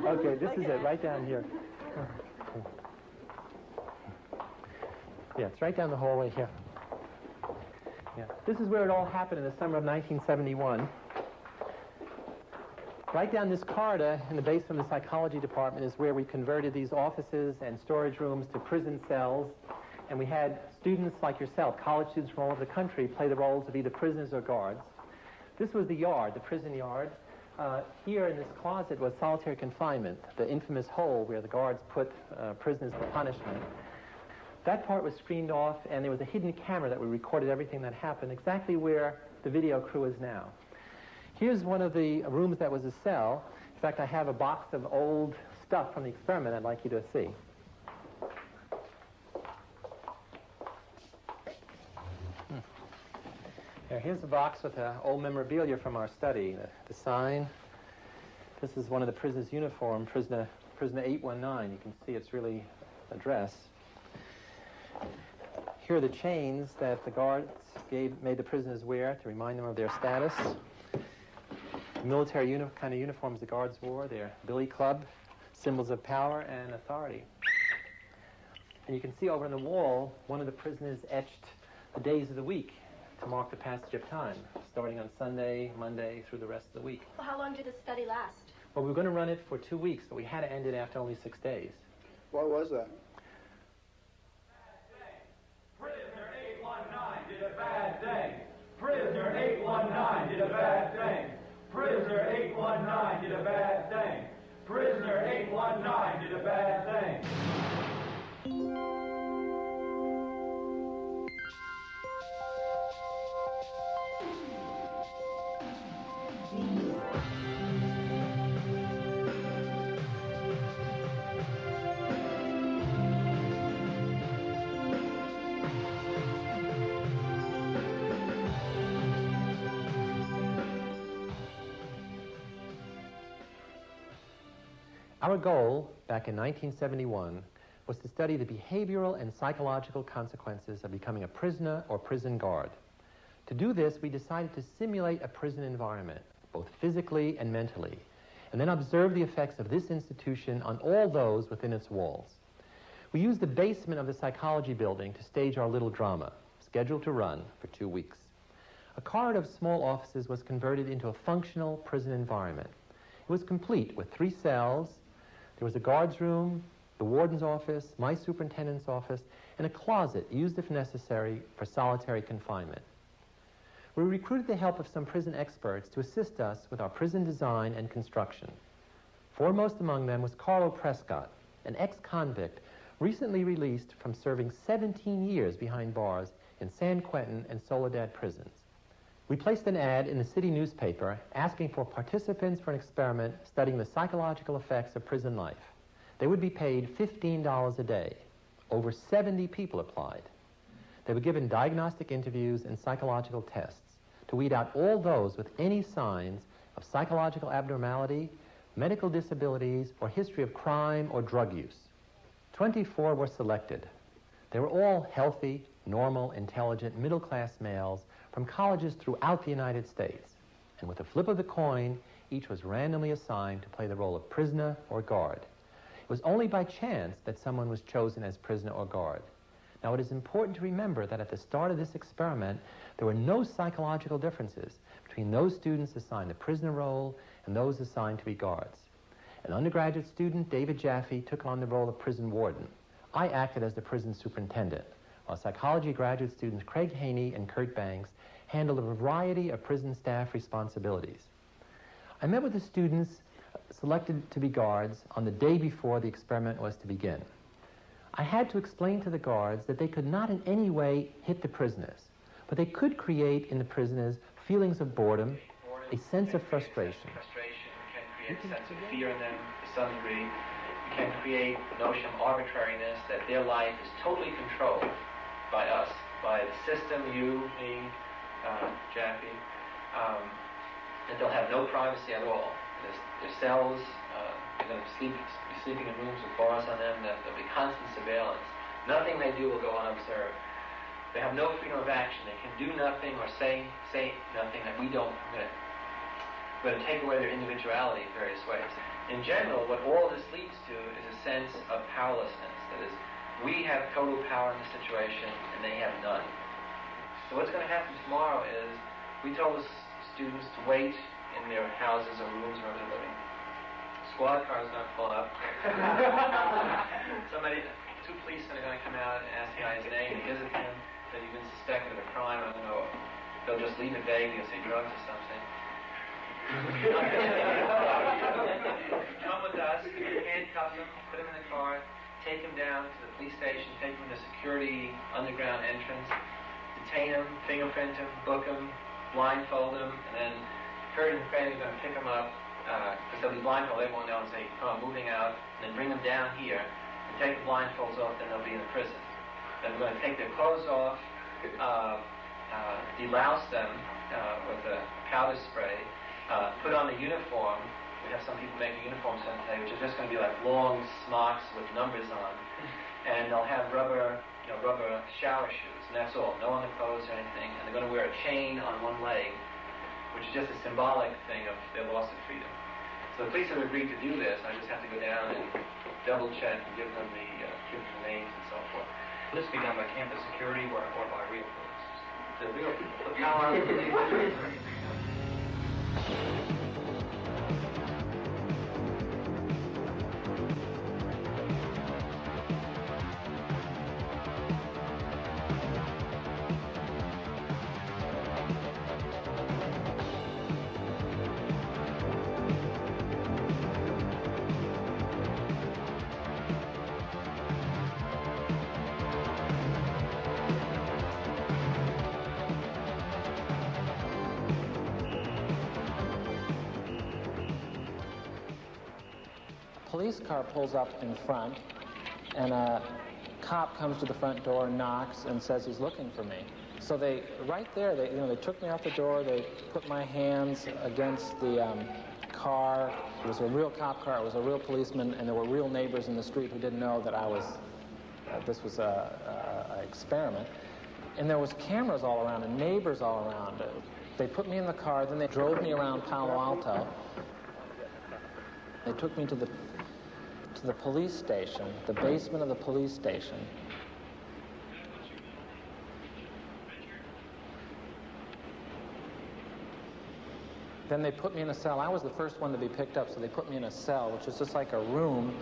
Okay, this is it, right down here. Yeah, it's right down the hallway here. Yeah, this is where it all happened in the summer of 1971. Right down this corridor in the basement of the psychology department is where we converted these offices and storage rooms to prison cells. And we had students like yourself, college students from all over the country, play the roles of either prisoners or guards. This was the yard, the prison yard. Here in this closet was solitary confinement, the infamous hole where the guards put prisoners for punishment. That part was screened off, and there was a hidden camera that recorded everything that happened, exactly where the video crew is now. Here's one of the rooms that was a cell. In fact, I have a box of old stuff from the experiment I'd like you to see. Here's a box with old memorabilia from our study. The sign. This is one of the prisoners' uniform, prisoner 819. You can see it's really a dress. Here are the chains that the guards made the prisoners wear to remind them of their status. Military kind of uniforms the guards wore, their billy club, symbols of power and authority. And you can see over on the wall, one of the prisoners etched the days of the week to mark the passage of time, starting on Sunday, Monday, through the rest of the week. Well, how long did the study last? Well, we were going to run it for 2 weeks, but we had to end it after only 6 days. Why was that? Prisoner 819 did a bad thing. Prisoner 819 did a bad thing. Prisoner 819 did a bad thing. Prisoner 819 did a bad thing. Our goal, back in 1971, was to study the behavioral and psychological consequences of becoming a prisoner or prison guard. To do this, we decided to simulate a prison environment, both physically and mentally, and then observe the effects of this institution on all those within its walls. We used the basement of the psychology building to stage our little drama, scheduled to run for 2 weeks. A corridor of small offices was converted into a functional prison environment. It was complete with 3 cells. There was a guard's room, the warden's office, my superintendent's office, and a closet used, if necessary, for solitary confinement. We recruited the help of some prison experts to assist us with our prison design and construction. Foremost among them was Carlo Prescott, an ex-convict recently released from serving 17 years behind bars in San Quentin and Soledad prisons. We placed an ad in the city newspaper asking for participants for an experiment studying the psychological effects of prison life. They would be paid $15 a day. Over 70 people applied. They were given diagnostic interviews and psychological tests to weed out all those with any signs of psychological abnormality, medical disabilities, or history of crime or drug use. 24 were selected. They were all healthy, normal, intelligent, middle-class males from colleges throughout the United States. And with a flip of the coin, each was randomly assigned to play the role of prisoner or guard. It was only by chance that someone was chosen as prisoner or guard. Now, it is important to remember that at the start of this experiment, there were no psychological differences between those students assigned the prisoner role and those assigned to be guards. An undergraduate student, David Jaffe, took on the role of prison warden. I acted as the prison superintendent, while psychology graduate students Craig Haney and Kurt Banks handled a variety of prison staff responsibilities. I met with the students selected to be guards on the day before the experiment was to begin. I had to explain to the guards that they could not in any way hit the prisoners, but they could create in the prisoners feelings of boredom, a sense of frustration. You can create a sense of fear in them to some degree. You can create the notion of arbitrariness, that their life is totally controlled by us, by the system, you, me, Jaffe, that they'll have no privacy at all. Their cells, they're going to be sleeping in rooms with bars on them, there'll be constant surveillance. Nothing they do will go unobserved. They have no freedom of action. They can do nothing or say nothing that we don't permit. We're going to take away their individuality in various ways. In general, what all this leads to is a sense of powerlessness. That is, we have total power in the situation, and they have none. So what's going to happen tomorrow is, we told the students to wait in their houses or rooms where they're living. Squad cars are going to pull up. Two policemen are going to come out and ask the guy's name. He gives it to him, that he's been suspected of a crime. I don't know. They'll just leave it vague. They'll say drugs or something. Come with us, handcuff him, put him in the car, take him down to the police station, take him to the security underground entrance, detain him, fingerprint him, book him, blindfold him, and then Kurt and Fanny are going to pick him up, because they'll be blindfolded, they won't know, and say, oh, I'm moving out, and then bring them down here, and take the blindfolds off, then they'll be in the prison. Then we're going to take their clothes off, delouse them with a powder spray, put on the uniform. We have some people making uniforms today, which are just going to be like long smocks with numbers on, and they'll have rubber shower shoes, and that's all. No underclothes or anything, and they're going to wear a chain on one leg, which is just a symbolic thing of their loss of freedom. So the police have agreed to do this. I just have to go down and double check and give them the names and so forth. Will this be done by campus security or by real police? The real people. The power of the police. Police car pulls up in front, and a cop comes to the front door, knocks, and says he's looking for me. So they took me out the door. They put my hands against the car. It was a real cop car. It was a real policeman, and there were real neighbors in the street who didn't know that I was. This was a experiment, and there was cameras all around and neighbors all around. They put me in the car. Then they drove me around Palo Alto. They took me to the police station, the basement of the police station. Then they put me in a cell. I was the first one to be picked up, so they put me in a cell, which is just like a room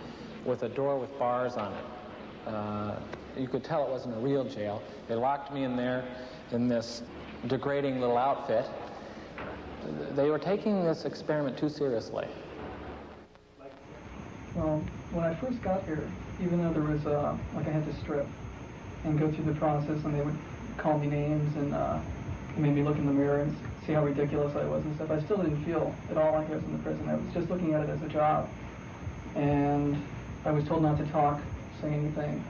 with a door with bars on it. You could tell it wasn't a real jail. They locked me in there in this degrading little outfit. They were taking this experiment too seriously. Well, when I first got here, even though there was, I had to strip and go through the process, and they would call me names and made me look in the mirror and see how ridiculous I was and stuff, I still didn't feel at all like I was in the prison. I was just looking at it as a job. And I was told not to talk, say anything.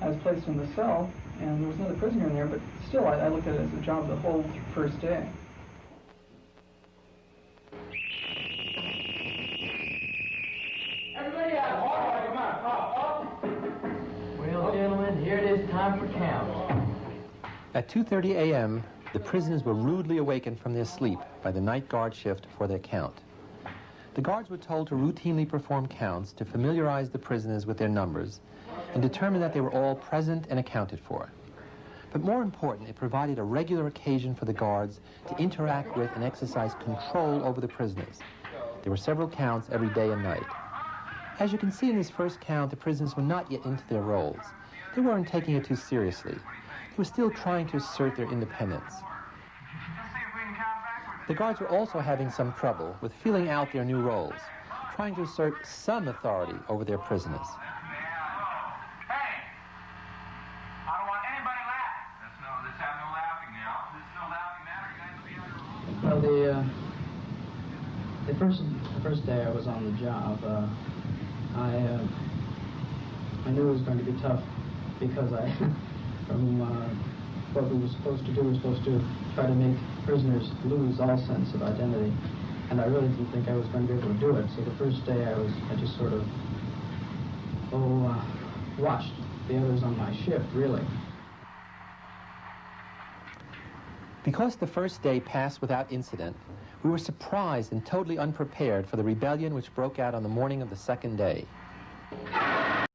I was placed in the cell, and there was another prisoner in there, but still, I looked at it as a job the whole first day. Well, gentlemen, here it is time for count. At 2:30 a.m., the prisoners were rudely awakened from their sleep by the night guard shift for their count. The guards were told to routinely perform counts to familiarize the prisoners with their numbers and determine that they were all present and accounted for. But more important, it provided a regular occasion for the guards to interact with and exercise control over the prisoners. There were several counts every day and night. As you can see in this first count, the prisoners were not yet into their roles. They weren't taking it too seriously. They were still trying to assert their independence. The guards were also having some trouble with filling out their new roles, trying to assert some authority over their prisoners. Hey! I don't want anybody laughing. Let's have no laughing now. There's no laughing now. You guys will be on your own. Well, the first day I was on the job, I knew it was going to be tough because what we were supposed to do was supposed to try to make prisoners lose all sense of identity, and I really didn't think I was going to be able to do it. So the first day I just sort of watched the others on my shift, really. Because the first day passed without incident, We were surprised and totally unprepared for the rebellion which broke out on the morning of the second day.